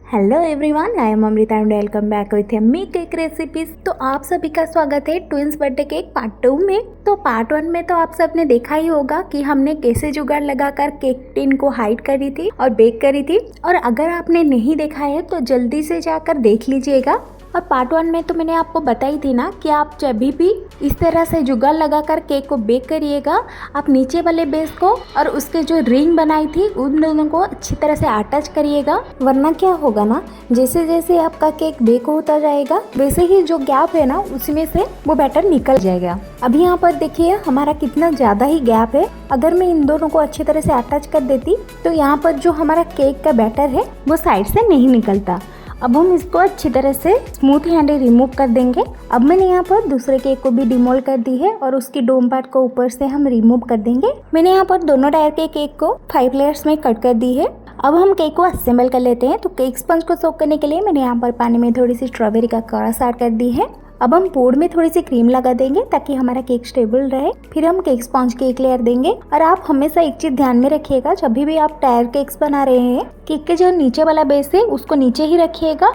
Hello everyone, I am Amrita and welcome back with yummy cake recipes. तो आप सभी का स्वागत है ट्विंस बर्थडे केक पार्ट 2 में। तो पार्ट 1 में तो आप सबने देखा ही होगा कि हमने कैसे जुगाड़ लगाकर केक टिन को हाइड करी थी और बेक करी थी। और अगर आपने नहीं देखा है तो जल्दी से जाकर देख लीजिएगा। और पार्ट 1 में तो मैंने आपको बताई थी ना कि आप जब भी इस तरह से जुगाड़ लगाकर केक को बेक करिएगा, आप नीचे वाले बेस को और उसके जो रिंग बनाई थी उन दोनों को अच्छी तरह से अटैच करिएगा। वरना क्या होगा ना, जैसे जैसे आपका केक बेक होता जाएगा वैसे ही जो गैप है ना उसमें से वो बैटर निकल जाएगा। अभी यहाँ पर देखिए हमारा कितना ज़्यादा ही गैप है। अगर मैं इन दोनों को अच्छी तरह से अटैच कर देती तो यहाँ पर जो हमारा केक का बैटर है वो साइड से नहीं निकलता। अब हम इसको अच्छी तरह से स्मूथ हैंडली रिमूव कर देंगे। अब मैंने यहाँ पर दूसरे केक को भी डिमोल्ड कर दी है और उसकी डोम पार्ट को ऊपर से हम रिमूव कर देंगे। मैंने यहाँ पर दोनों टायर के केक को 5 लेयर्स में कट कर दी है। अब हम केक को असेंबल कर लेते हैं। तो केक स्पंज को सोक करने के लिए मैंने यहाँ पर पानी में थोड़ी सी स्ट्रॉबेरी का क्रश ऐड कर दी है। अब हम बोर्ड में थोड़ी सी क्रीम लगा देंगे ताकि हमारा केक स्टेबल रहे। फिर हम केक स्पंज की एक लेयर देंगे। और आप हमेशा एक चीज ध्यान में रखिएगा, जब भी आप टायर केक्स बना रहे हैं, केक के जो नीचे वाला बेस है उसको नीचे ही रखिएगा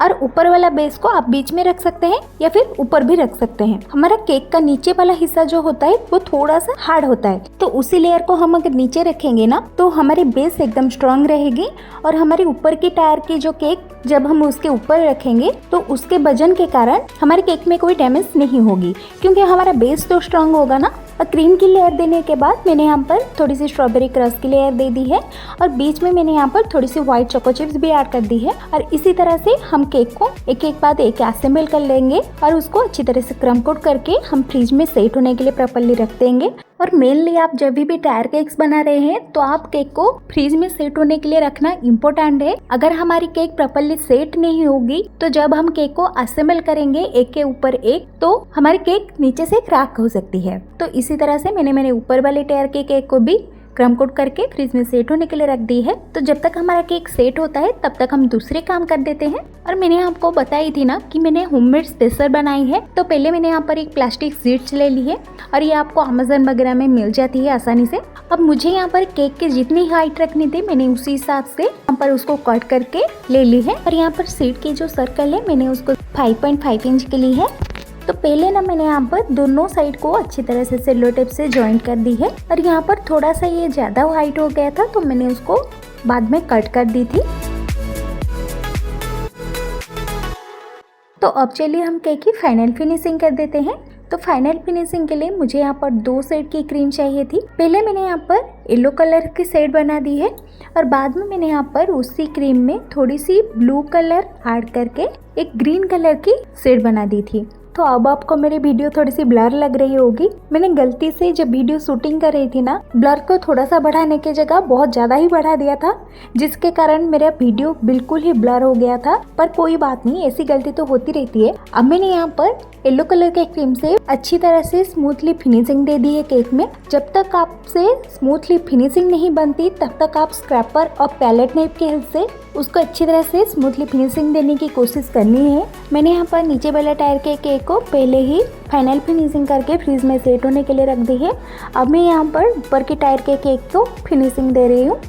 और ऊपर वाला बेस को आप बीच में रख सकते हैं या फिर ऊपर भी रख सकते हैं। हमारा केक का नीचे वाला हिस्सा जो होता है वो थोड़ा सा हार्ड होता है, तो उसी लेयर को हम अगर नीचे रखेंगे ना तो हमारी बेस एकदम स्ट्रांग रहेगी। और हमारी ऊपर की टायर की जो केक जब हम उसके ऊपर रखेंगे तो उसके वजन के कारण हमारे केक में कोई डैमेज नहीं होगी, क्योंकि हमारा बेस तो स्ट्रांग होगा ना। और क्रीम की लेयर देने के बाद मैंने यहाँ पर थोड़ी सी स्ट्रॉबेरी क्रश की लेयर दे दी है और बीच में मैंने यहाँ पर थोड़ी सी व्हाइट चोको चिप्स भी ऐड कर दी है। और इसी तरह से हम केक को एक एक बाद एक असेंबल कर लेंगे और उसको अच्छी तरह से क्रम कोट करके हम फ्रिज में सेट होने के लिए प्रॉपर्ली रख देंगे। और मेनली आप जब भी टायर केक्स बना रहे हैं तो आप केक को फ्रीज में सेट होने के लिए रखना इम्पोर्टेंट है। अगर हमारी केक प्रॉपर्ली सेट नहीं होगी तो जब हम केक को असेंबल करेंगे एक के ऊपर एक तो हमारी केक नीचे से क्रैक हो सकती है। तो इसी तरह से मैंने मेरे ऊपर वाले टायर के केक को भी क्रम कोट करके फ्रिज में सेट होने के लिए रख दी है। तो जब तक हमारा केक सेट होता है तब तक हम दूसरे काम कर देते हैं। और मैंने आपको बताई थी ना कि मैंने होममेड स्पेसर बनाई है। तो पहले मैंने यहाँ पर एक प्लास्टिक शीट्स ले ली है और ये आपको अमेज़न वगैरह में मिल जाती है आसानी से। अब मुझे यहाँ पर केक की जितनी हाइट रखनी थी मैंने उसी हिसाब से यहाँ पर उसको कट करके ले ली है। और यहाँ पर शीट की जो सर्कल है मैंने उसको 5.5 इंच की ली है। तो पहले ना मैंने यहाँ पर दोनों साइड को अच्छी तरह से सेलो टेप से जॉइंट कर दी है। और यहाँ पर थोड़ा सा ये ज़्यादा हाइट हो गया था तो मैंने उसको बाद में कट कर दी थी। तो अब चलिए हम केक की फाइनल फिनिशिंग कर देते हैं। तो फाइनल फिनिशिंग के लिए मुझे यहाँ पर 2 सेट की क्रीम चाहिए थी। पहले मैंने यहाँ पर येलो कलर की सेट बना दी है और बाद में मैंने यहाँ पर उसी क्रीम में थोड़ी सी ब्लू कलर ऐड करके एक ग्रीन कलर की सेट बना दी थी। तो अब आपको मेरी वीडियो थोड़ी सी ब्लर लग रही होगी। मैंने गलती से जब वीडियो शूटिंग कर रही थी ना ब्लर को थोड़ा सा बढ़ाने की जगह बहुत ज़्यादा ही बढ़ा दिया था, जिसके कारण मेरा वीडियो बिल्कुल ही ब्लर हो गया था। पर कोई बात नहीं, ऐसी गलती तो होती रहती है। अब मैंने यहाँ पर येलो कलर के क्रीम से अच्छी तरह से स्मूथली फिनिशिंग दे दी है केक में। जब तक आपसे स्मूथली फिनिशिंग नहीं बनती तब तक आप स्क्रैपर और पैलेट नाइफ की हेल्प से उसको अच्छी तरह से स्मूथली फिनिशिंग देने की कोशिश करनी है। मैंने यहाँ पर नीचे वाले टायर के केक को पहले ही फाइनल फिनिशिंग करके फ्रीज में सेट होने के लिए रख दी है। अब मैं यहाँ पर ऊपर के टायर के केक को फिनिशिंग दे रही हूँ।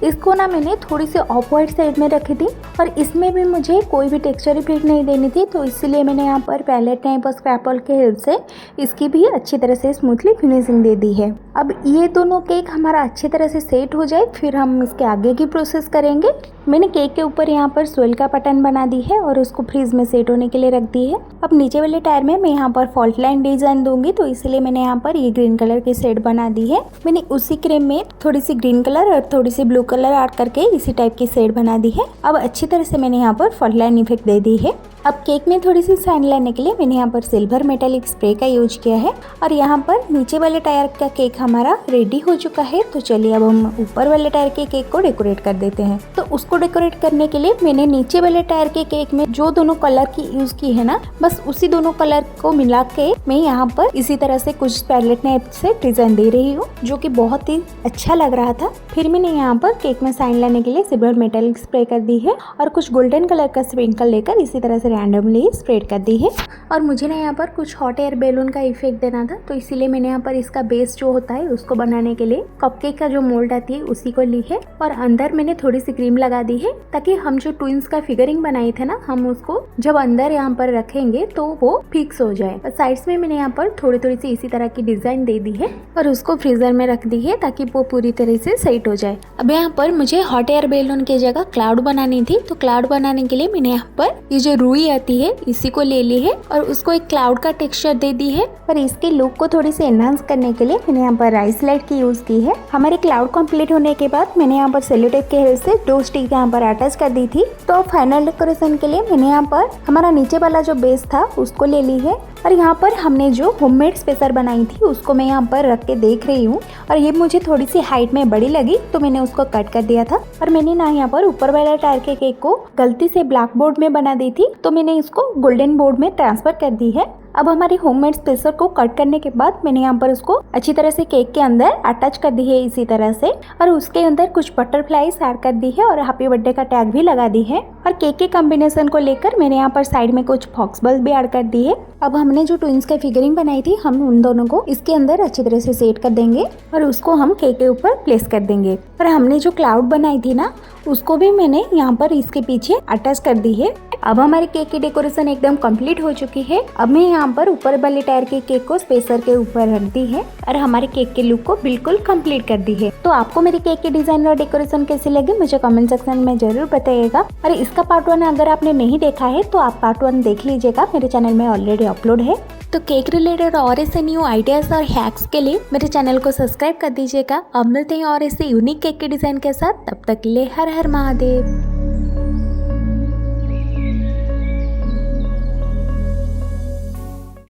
इसको ना मैंने थोड़ी सी ऑफ वाइट साइड में रखी थी और इसमें भी मुझे कोई भी टेक्सचर इफेक्ट नहीं देनी थी, तो इसलिए मैंने यहाँ पर पैलेट नाइफ और स्क्रैपर के हेल्प से इसकी भी अच्छी तरह से स्मूथली फिनिशिंग दे दी है। अब ये दोनों केक हमारा अच्छी तरह से सेट हो जाए फिर हम इसके आगे की प्रोसेस करेंगे। मैंने केक के ऊपर यहाँ पर स्वेल का पैटर्न बना दी है और उसको फ्रीज में सेट होने के लिए रख दी है। अब नीचे वाले टायर में मैं यहाँ पर फॉल्ट लाइन डिजाइन दूंगी, तो इसलिए मैंने यहाँ पर ये ग्रीन कलर की सेट बना दी है। मैंने उसी क्रीम में थोड़ी सी ग्रीन कलर और थोड़ी सी ब्लू कलर ऐड करके इसी टाइप की सेट बना दी है। अब अच्छी तरह से मैंने यहाँ पर फॉल्ट लाइन इफेक्ट दे दी है। अब केक में थोड़ी सी शाइन लाने के लिए मैंने यहाँ पर सिल्वर मेटालिक स्प्रे का यूज किया है। और यहाँ पर नीचे वाले टायर का केक हमारा रेडी हो चुका है। तो चलिए अब हम ऊपर वाले टायर के केक को डेकोरेट कर देते हैं। तो उसको डेकोरेट करने के लिए मैंने नीचे वाले टायर के केक में जो दोनों कलर की यूज की है ना, बस उसी दोनों कलर को मिला के मैं यहाँ पर इसी तरह से कुछ पैलेट नाइफ से डिजाइन दे रही हूँ, जो कि बहुत ही अच्छा लग रहा था। फिर मैंने यहाँ पर केक में शाइन लाने के लिए सिल्वर मेटालिक स्प्रे कर दी है और कुछ गोल्डन कलर का स्प्रिंकल लेकर इसी तरह से रैंडमली स्प्रेड कर दी है। और मुझे ना यहाँ पर कुछ हॉट एयर बैलून का इफेक्ट देना था, तो इसीलिए मैंने यहाँ पर इसका बेस जो होता रखा है उसको बनाने के लिए कपकेक का जो मोल्ड आती है उसी को ली है और अंदर मैंने थोड़ी सी क्रीम लगा दी है ताकि हम जो ट्विंस का फिगरिंग बनाई थे ना, हम उसको जब अंदर यहाँ पर रखेंगे तो वो फिक्स हो जाए। और साइड्स में मैंने यहाँ पर थोड़ी थोड़ी सी इसी तरह की डिजाइन दे दी है और उसको फ्रीजर में रख दी है ताकि वो पूरी तरह से सेट हो जाए। अब यहाँ पर मुझे हॉट एयर बैलून की जगह क्लाउड बनानी थी, तो क्लाउड बनाने के लिए मैंने यहाँ पर ये जो रुई आती है इसी को ले ली है और उसको एक क्लाउड का टेक्सचर दे दी है। और इसके लुक को थोड़ी सी एनहांस करने के लिए मैंने यहाँ पर राइस लाइट की यूज की है। हमारे क्लाउड कंप्लीट होने के बाद मैंने यहाँ पर सेलो टेप के हेल्प से 2 स्टिक यहाँ पर अटैच कर दी थी। तो फाइनल डेकोरेशन के लिए मैंने यहाँ पर हमारा नीचे वाला जो बेस था उसको ले ली है और यहाँ पर हमने जो होममेड स्पेसर बनाई थी उसको मैं यहाँ पर रख के देख रही हूँ और ये मुझे थोड़ी सी हाइट में बड़ी लगी तो मैंने उसको कट कर दिया था। और मैंने ना यहाँ पर ऊपर वाला टायर के केक को गलती से ब्लैक बोर्ड में बना दी थी तो मैंने इसको गोल्डन बोर्ड में ट्रांसफर कर दी है। अब हमारी होममेड स्पेसर को कट करने के बाद मैंने यहाँ पर उसको अच्छी तरह से केक के अंदर अटैच कर दी है इसी तरह से और उसके अंदर कुछ बटरफ्लाईज ऐड कर दी है और हैप्पी बर्थडे का टैग भी लगा दी है। और केक के कॉम्बिनेशन को लेकर मैंने यहाँ पर साइड में कुछ फॉक्स बल्ब भी ऐड कर दी है। अब हमने जो ट्विंस का फिगरिंग बनाई थी हम उन दोनों को इसके अंदर अच्छी तरह से सेट कर देंगे और उसको हम केक के ऊपर प्लेस कर देंगे। और हमने जो क्लाउड बनाई थी ना उसको भी मैंने यहाँ पर इसके पीछे अटैच कर दी है। अब हमारे केक की डेकोरेशन एकदम कंप्लीट हो चुकी है। अब मैं यहाँ पर ऊपर वाले टायर के केक को स्पेसर के ऊपर रख दी है और हमारे केक के लुक को बिल्कुल कंप्लीट कर दी है। तो आपको मेरी केक की डिजाइन और डेकोरेशन कैसी लगी मुझे कमेंट सेक्शन में जरूर बताइएगा। और इसका पार्ट 1 अगर आपने नहीं देखा है तो आप पार्ट 1 देख लीजिएगा, मेरे चैनल में ऑलरेडी अपलोड है। तो केक रिलेटेड और ऐसे न्यू आइडियाज और हैक्स के लिए मेरे चैनल को सब्सक्राइब कर दीजिएगा। अब मिलते हैं और ऐसे यूनिक केक के डिजाइन के साथ, तब तक के लिए हर हर महादेव।